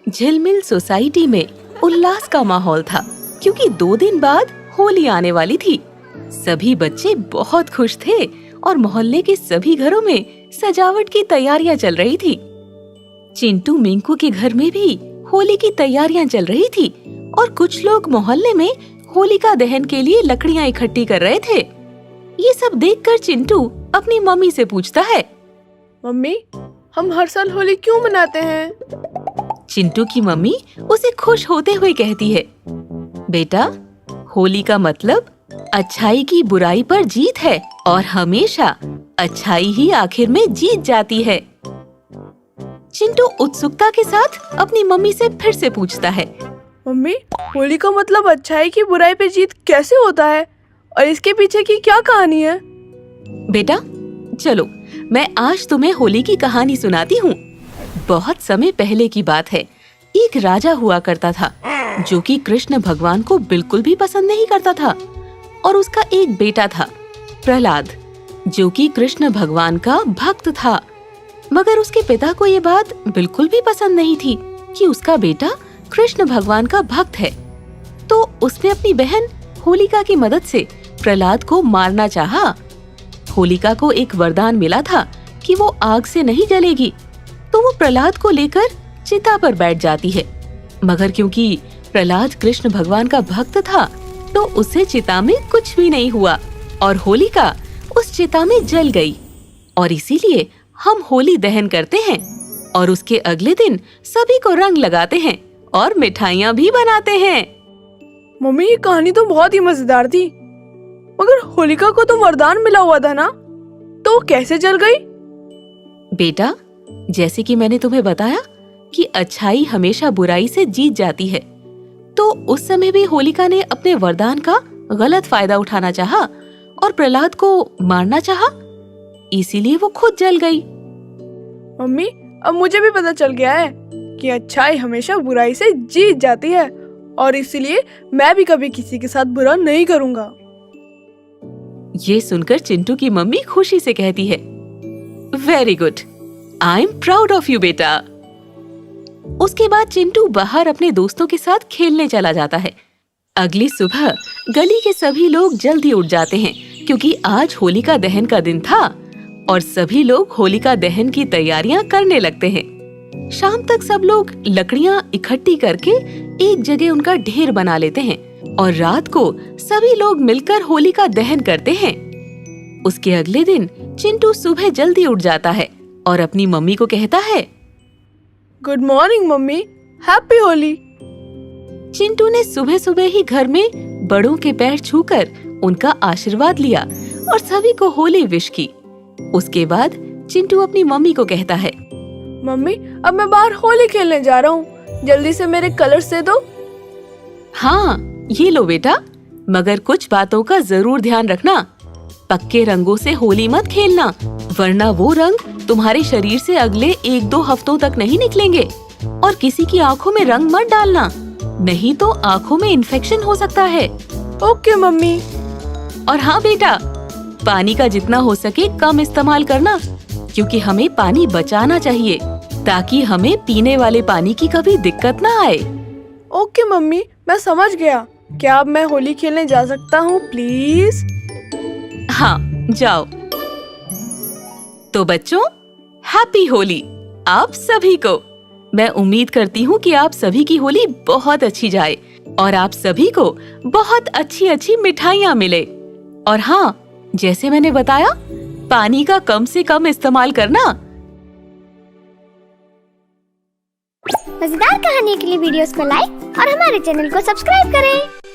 झिलमिल सोसाइटी में उल्लास का माहौल था क्योंकि 2 दिन बाद होली आने वाली थी। सभी बच्चे बहुत खुश थे और मोहल्ले के सभी घरों में सजावट की तैयारियां चल रही थी। चिंटू मिंकू के घर में भी होली की तैयारियां चल रही थी और कुछ लोग मोहल्ले में होलिका दहन के लिए लकड़ियां इकट्ठी कर रहे थे। ये सब देखकर चिंटू अपनी मम्मी से पूछता है, मम्मी, हम हर साल होली क्यों मनाते हैं? चिंटू की मम्मी उसे खुश होते हुए कहती है, बेटा, होली का मतलब अच्छाई की बुराई पर जीत है और हमेशा अच्छाई ही आखिर में जीत जाती है। चिंटू उत्सुकता के साथ अपनी मम्मी से फिर से पूछता है, मम्मी, होली का मतलब अच्छाई की बुराई पे जीत कैसे होता है और इसके पीछे की क्या कहानी है? बेटा, चलो मैं आज तुम्हें होली की कहानी सुनाती हूँ। बहुत समय पहले की बात है। एक राजा हुआ करता था जो कि कृष्ण भगवान को बिल्कुल भी पसंद नहीं करता था और उसका एक बेटा था, प्रहलाद, जो कि कृष्ण भगवान का भक्त था। मगर उसके पिता को ये बात बिल्कुल भी पसंद नहीं थी कि उसका बेटा कृष्ण भगवान का भक्त है। तो उसने अपनी बहन होलिका की मदद से प्रहलाद को मारना चाहा। होलिका को एक वरदान मिला था कि वो आग से नहीं जलेगी, तो वो प्रहलाद को लेकर चिता पर बैठ जाती है। मगर क्योंकि प्रहलाद कृष्ण भगवान का भक्त था, तो उसे चिता में कुछ भी नहीं हुआ और होलिका उस चिता में जल गई। और इसीलिए हम होली दहन करते हैं और उसके अगले दिन सभी को रंग लगाते हैं और मिठाइयाँ भी बनाते हैं। मम्मी, ये कहानी तो बहुत ही मजेदार थी, मगर होलिका को तो वरदान मिला हुआ था ना, तो वो कैसे जल गई? बेटा, जैसे कि मैंने तुम्हें बताया कि अच्छाई हमेशा बुराई से जीत जाती है, तो उस समय भी होलिका ने अपने वरदान का गलत फायदा उठाना चाहा और प्रहलाद को मारना चाहा, इसीलिए वो खुद जल गई। मम्मी, अब मुझे भी पता चल गया है कि अच्छाई हमेशा बुराई से जीत जाती है और इसीलिए मैं भी कभी किसी के साथ बुरा नहीं करूँगा। ये सुनकर चिंटू की मम्मी खुशी से कहती है, very good, I am proud of you बेटा। उसके बाद चिंटू बाहर अपने दोस्तों के साथ खेलने चला जाता है। अगली सुबह गली के सभी लोग जल्दी उठ जाते हैं क्योंकि आज होलिका दहन का दिन था और सभी लोग होलिका दहन की तैयारियां करने लगते हैं। शाम तक सब लोग लकड़ियां इकट्ठी करके एक जगह उनका ढेर बना लेते हैं और रात को सभी लोग मिलकर होलिका दहन करते हैं। उसके अगले दिन चिंटू सुबह जल्दी उठ जाता है और अपनी मम्मी को कहता है, good morning mummy, happy Holi. Chintu ने सुबह सुबह ही घर में बड़ों के पैर छूकर उनका आशीर्वाद लिया और सभी को होली विश की। उसके बाद चिंटू अपनी मम्मी को कहता है, मम्मी, अब मैं बाहर होली खेलने जा रहा हूँ, जल्दी से मेरे कलर्स दे दो। हाँ, ये लो बेटा, मगर कुछ बातों का जरूर ध्यान रखना। पक्के रंगों से होली मत खेलना, वरना वो रंग तुम्हारे शरीर से अगले 1-2 हफ्तों तक नहीं निकलेंगे। और किसी की आँखों में रंग मत डालना, नहीं तो आँखों में इन्फेक्शन हो सकता है। Okay mummy. और हाँ बेटा, पानी का जितना हो सके कम इस्तेमाल करना, क्योंकि हमें पानी बचाना चाहिए ताकि हमें पीने वाले पानी की कभी दिक्कत ना आए। ओके मम्मी, मैं समझ गया। क्या अब मैं होली खेलने जा सकता हूँ प्लीज? हाँ, जाओ। तो बच्चों, हैप्पी होली आप सभी को। मैं उम्मीद करती हूँ कि आप सभी की होली बहुत अच्छी जाए और आप सभी को बहुत अच्छी अच्छी मिठाइयाँ मिले। और हाँ, जैसे मैंने बताया, पानी का कम से कम इस्तेमाल करना। मजेदार कहानी के लिए वीडियोस को लाइक और हमारे चैनल को सब्सक्राइब करें।